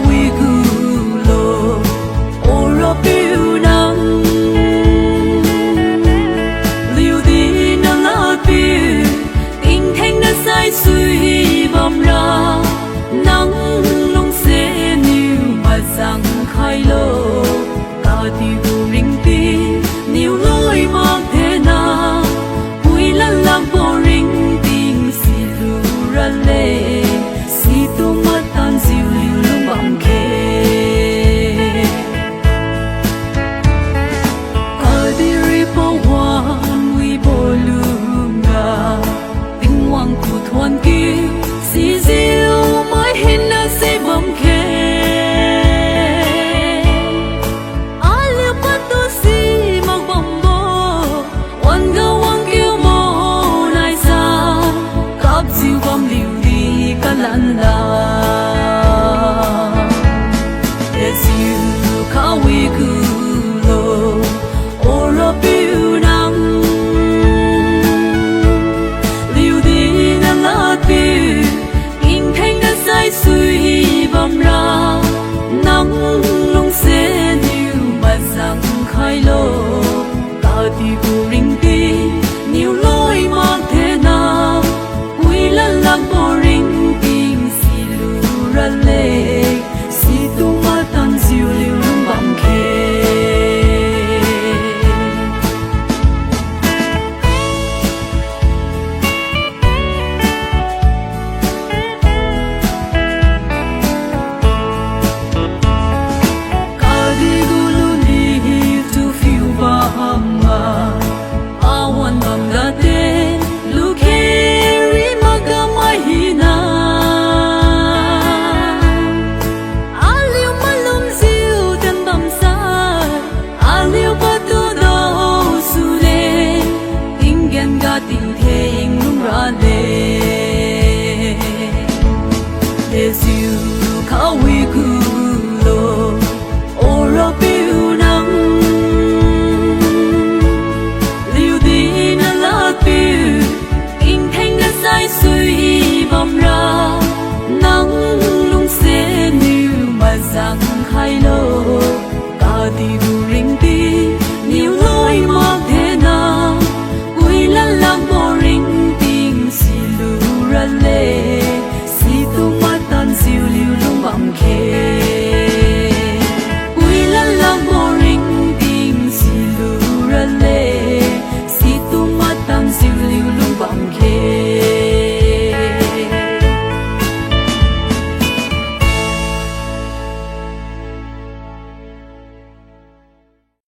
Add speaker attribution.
Speaker 1: wigulo oropiu nang liu di na la pi tình thanh na sai suy bom ra nắng lung sẽ níu mà rằng khai lô ta đi vô ring ti níu lối mang thế na vui lăn làm vô ring tình si lu ra lệ si tu mất tan dịu liu lung bằng kề ta đi ri po wan vi po lu nga tình hoàng cụ thuần kia si dịu mới hình na sẽ bom kề lan la as you kawi gulo oropiu nang liu di na la pi in thanh na sai suy bom ra nắng lung sẽ níu mà rằng khai lô ta đi vô ring ti níu lối mang thế nào vui lan làm vô ring ra lệ si tu ma tan dịu liu lung bằng kề ka di gulu li tu fiu ba ma awan bam da te lu keri magamai hina tình thế ngung ra lệ as you